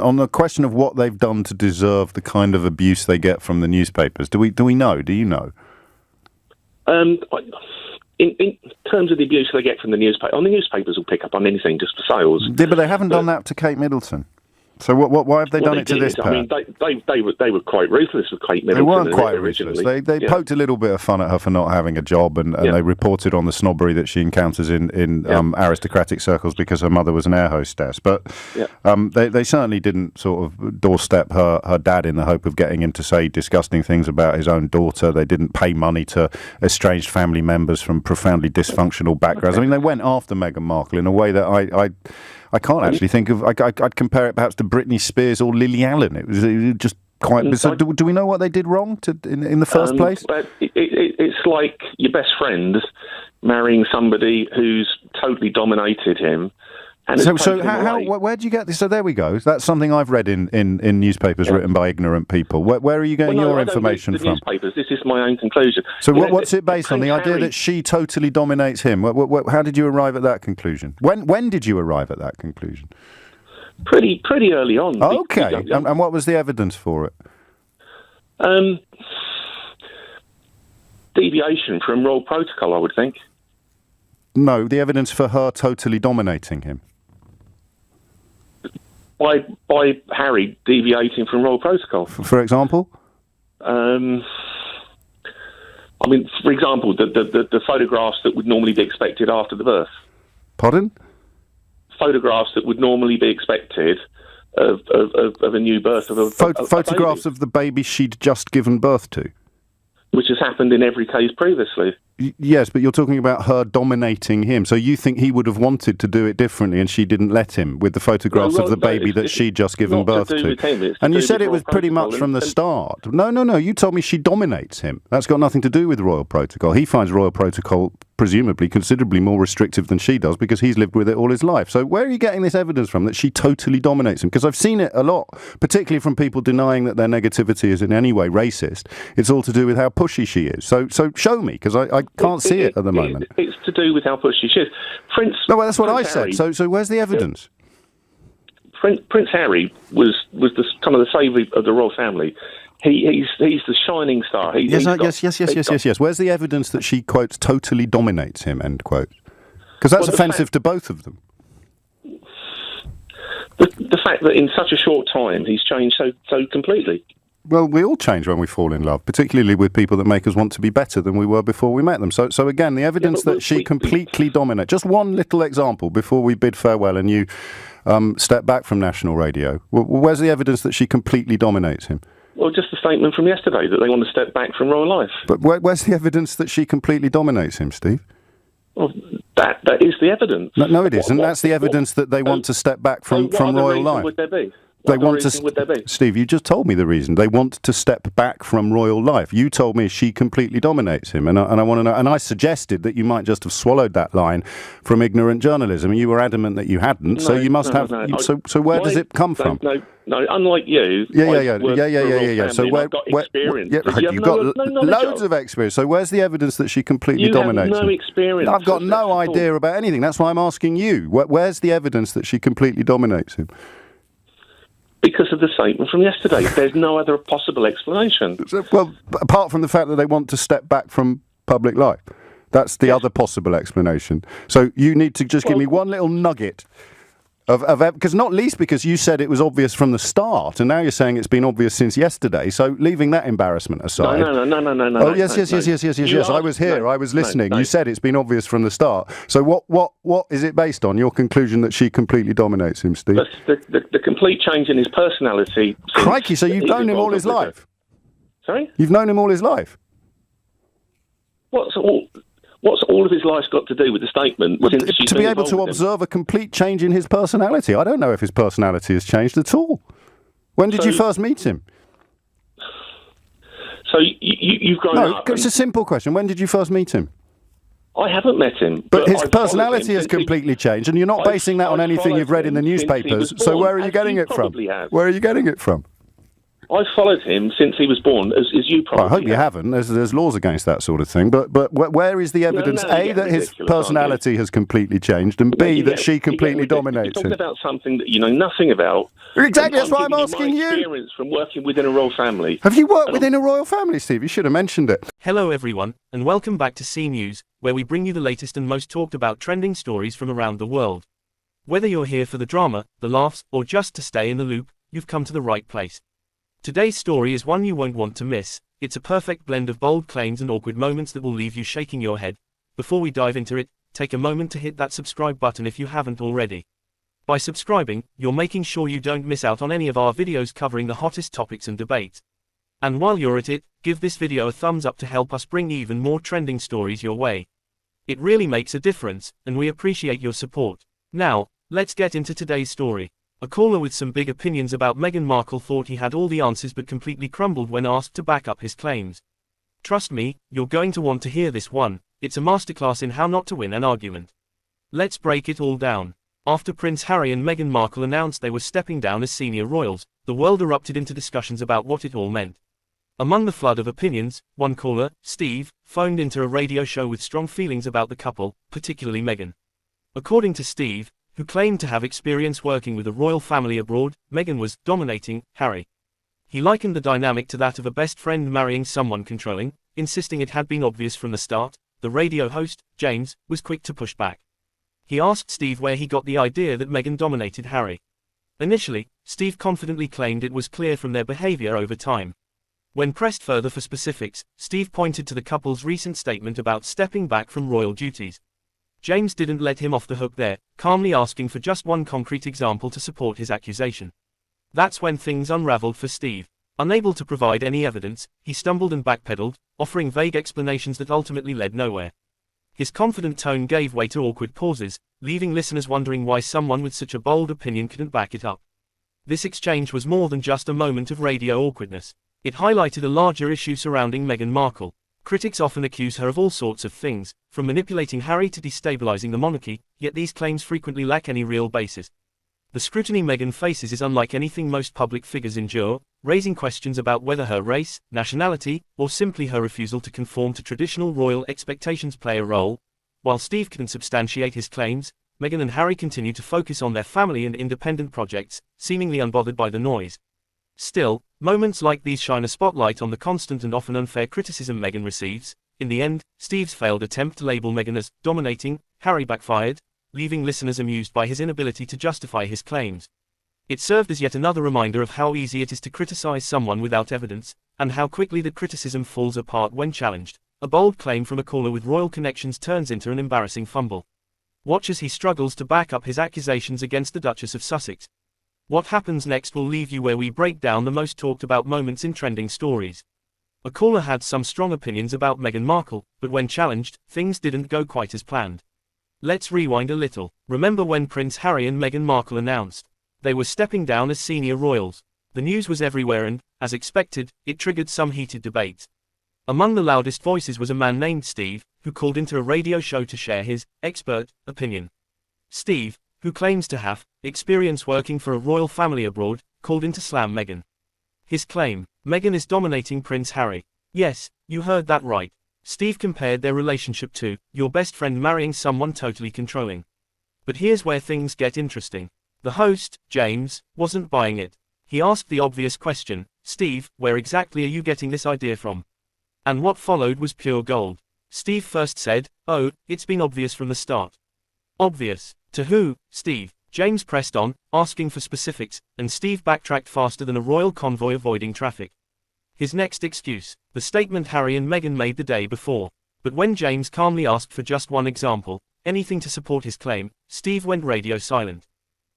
On the question of what they've done to deserve the kind of abuse they get from the newspapers, do we know? Do you know? In terms of the abuse they get from the newspapers will pick up on anything just for sales. Yeah, but they haven't done that to Kate Middleton. So why have they done it to this pair? I mean, they were quite ruthless with Kate Middleton. They weren't quite ruthless. They poked a little bit of fun at her for not having a job, and they reported on the snobbery that she encounters in aristocratic circles because her mother was an air hostess. But they certainly didn't sort of doorstep her dad in the hope of getting him to say disgusting things about his own daughter. They didn't pay money to estranged family members from profoundly dysfunctional backgrounds. I mean, they went after Meghan Markle in a way that I can't actually think of. I'd compare it perhaps to Britney Spears or Lily Allen. It was just quite bizarre. Do we know what they did wrong in the first place? It's like your best friend marrying somebody who's totally dominated him. And so where do you get this? So there we go. That's something I've read in newspapers written by ignorant people. Where are you getting your information from? Newspapers. This is my own conclusion. So what's it based on? The idea that she totally dominates him? How did you arrive at that conclusion? When did you arrive at that conclusion? Pretty early on. Okay. And what was the evidence for it? Deviation from royal protocol, I would think. No, the evidence for her totally dominating him. By Harry deviating from royal protocol. For example? I mean, for example, the photographs that would normally be expected after the birth. Pardon? Photographs that would normally be expected of a new birth of a photographs baby. of the baby she'd just given birth to. Which has happened in every case previously. Yes, but you're talking about her dominating him. So you think he would have wanted to do it differently and she didn't let him with the photographs of the baby that she'd just given birth to. And you said it was pretty much from the start. No, you told me she dominates him. That's got nothing to do with royal protocol. He finds royal protocol presumably considerably more restrictive than she does because he's lived with it all his life. So where are you getting this evidence from that she totally dominates him? Because I've seen it a lot, particularly from people denying that their negativity is in any way racist. It's all to do with how pushy she is. So show me, because I can't see it at the moment. It's to do with how pushy she is. That's what I said. So where's the evidence? Prince Harry was the kind of the saviour of the royal family. He's the shining star. Yes. Where's the evidence that she, quote, totally dominates him, end quote? Because that's offensive to both of them. The fact that in such a short time he's changed so completely. Well, we all change when we fall in love, particularly with people that make us want to be better than we were before we met them. So again, the evidence that she completely dominates. Just one little example before we bid farewell and you step back from national radio. Where's the evidence that she completely dominates him? Well, just the statement from yesterday that they want to step back from royal life. But where's the evidence that she completely dominates him, Steve? Well, that is the evidence. No, it isn't. That's the evidence that they want to step back from royal life. Would there be? They want to. Would there be? Steve, you just told me the reason. They want to step back from royal life. You told me she completely dominates him, and I want to know. And I suggested that you might just have swallowed that line from ignorant journalism, and you were adamant that you hadn't. So you must have. No. So where does it come from? No. Unlike you. Yeah. So I've got experience. You've got loads of experience. So where's the evidence that she completely dominates him? You have no experience. I've got no idea about anything. That's why I'm asking you. Where's the evidence that she completely dominates him? Because of the statement from yesterday. There's no other possible explanation. Well, apart from the fact that they want to step back from public life. That's the other possible explanation. So you need to just give me one little nugget of because not least because you said it was obvious from the start, and now you're saying it's been obvious since yesterday. So leaving that embarrassment aside. No. Oh yes. I was here. I was listening. You said it's been obvious from the start. So what is it based on? Your conclusion that she completely dominates him, Steve? The complete change in his personality. Crikey! So you've known him all his life. Sorry? You've known him all his life. What's all of his life got to do with the statement? Well, to be able to observe a complete change in his personality. I don't know if his personality has changed at all. When did you first meet him? So you've grown up. No, it's a simple question. When did you first meet him? I haven't met him. But his personality has completely changed, and you're not basing that on anything you've read in the newspapers. So where are you getting it from? Where are you getting it from? I've followed him since he was born, as you probably well, I hope you haven't. There's laws against that sort of thing. But where is the evidence, A, that his personality has completely changed, and B, that she completely dominates You're talking him? about something that you know nothing about. Exactly, that's why I'm asking you. My experience from working within a royal family. Have you worked within a royal family, Steve? You should have mentioned it. Hello everyone, and welcome back to C News, where we bring you the latest and most talked about trending stories from around the world. Whether you're here for the drama, the laughs, or just to stay in the loop, you've come to the right place. Today's story is one you won't want to miss. It's a perfect blend of bold claims and awkward moments that will leave you shaking your head. Before we dive into it, take a moment to hit that subscribe button if you haven't already. By subscribing, you're making sure you don't miss out on any of our videos covering the hottest topics and debates. And while you're at it, give this video a thumbs up to help us bring even more trending stories your way. It really makes a difference, and we appreciate your support. Now, let's get into today's story. A caller with some big opinions about Meghan Markle thought he had all the answers but completely crumbled when asked to back up his claims. Trust me, you're going to want to hear this one. It's a masterclass in how not to win an argument. Let's break it all down. After Prince Harry and Meghan Markle announced they were stepping down as senior royals, the world erupted into discussions about what it all meant. Among the flood of opinions, one caller, Steve, phoned into a radio show with strong feelings about the couple, particularly Meghan. According to Steve, who claimed to have experience working with a royal family abroad, Meghan was dominating Harry. He likened the dynamic to that of a best friend marrying someone controlling, insisting it had been obvious from the start. The radio host, James, was quick to push back. He asked Steve where he got the idea that Meghan dominated Harry. Initially, Steve confidently claimed it was clear from their behavior over time. When pressed further for specifics, Steve pointed to the couple's recent statement about stepping back from royal duties. James didn't let him off the hook there, calmly asking for just one concrete example to support his accusation. That's when things unraveled for Steve. Unable to provide any evidence, he stumbled and backpedaled, offering vague explanations that ultimately led nowhere. His confident tone gave way to awkward pauses, leaving listeners wondering why someone with such a bold opinion couldn't back it up. This exchange was more than just a moment of radio awkwardness. It highlighted a larger issue surrounding Meghan Markle. Critics often accuse her of all sorts of things, from manipulating Harry to destabilizing the monarchy, yet these claims frequently lack any real basis. The scrutiny Meghan faces is unlike anything most public figures endure, raising questions about whether her race, nationality, or simply her refusal to conform to traditional royal expectations play a role. While Steve can substantiate his claims, Meghan and Harry continue to focus on their family and independent projects, seemingly unbothered by the noise. Still, moments like these shine a spotlight on the constant and often unfair criticism Meghan receives. In the end, Steve's failed attempt to label Meghan as dominating Harry backfired, leaving listeners amused by his inability to justify his claims. It served as yet another reminder of how easy it is to criticize someone without evidence, and how quickly the criticism falls apart when challenged. A bold claim from a caller with royal connections turns into an embarrassing fumble. Watch as he struggles to back up his accusations against the Duchess of Sussex. What happens next will leave you where we break down the most talked about moments in trending stories. A caller had some strong opinions about Meghan Markle, but when challenged, things didn't go quite as planned. Let's rewind a little. Remember when Prince Harry and Meghan Markle announced they were stepping down as senior royals? The news was everywhere and, as expected, it triggered some heated debates. Among the loudest voices was a man named Steve, who called into a radio show to share his expert opinion. Steve, who claims to have experience working for a royal family abroad, called in to slam Meghan. His claim: Meghan is dominating Prince Harry. Yes, you heard that right. Steve compared their relationship to your best friend marrying someone totally controlling. But here's where things get interesting. The host, James, wasn't buying it. He asked the obvious question: Steve, where exactly are you getting this idea from? And what followed was pure gold. Steve first said, "Oh, it's been obvious from the start." Obvious? To who, Steve? James pressed on, asking for specifics, and Steve backtracked faster than a royal convoy avoiding traffic. His next excuse: the statement Harry and Meghan made the day before. But when James calmly asked for just one example, anything to support his claim, Steve went radio silent.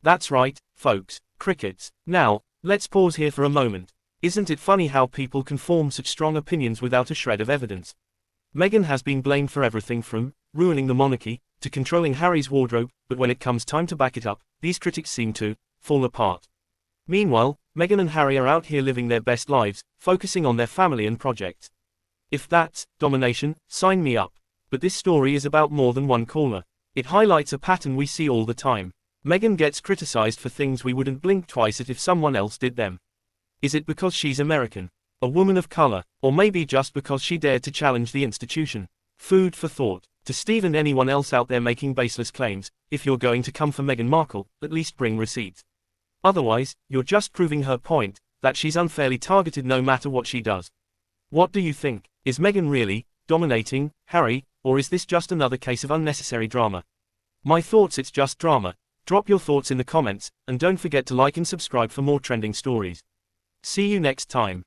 That's right, folks, crickets. Now, let's pause here for a moment. Isn't it funny how people can form such strong opinions without a shred of evidence? Meghan has been blamed for everything from ruining the monarchy to controlling Harry's wardrobe, but when it comes time to back it up, these critics seem to fall apart. Meanwhile, Meghan and Harry are out here living their best lives, focusing on their family and projects. If that's domination, sign me up. But this story is about more than one caller. It highlights a pattern we see all the time. Meghan gets criticized for things we wouldn't blink twice at if someone else did them. Is it because she's American, a woman of color, or maybe just because she dared to challenge the institution? Food for thought. To Steve and anyone else out there making baseless claims, if you're going to come for Meghan Markle, at least bring receipts. Otherwise, you're just proving her point, that she's unfairly targeted no matter what she does. What do you think? Is Meghan really dominating Harry, or is this just another case of unnecessary drama? My thoughts: it's just drama. Drop your thoughts in the comments, and don't forget to like and subscribe for more trending stories. See you next time.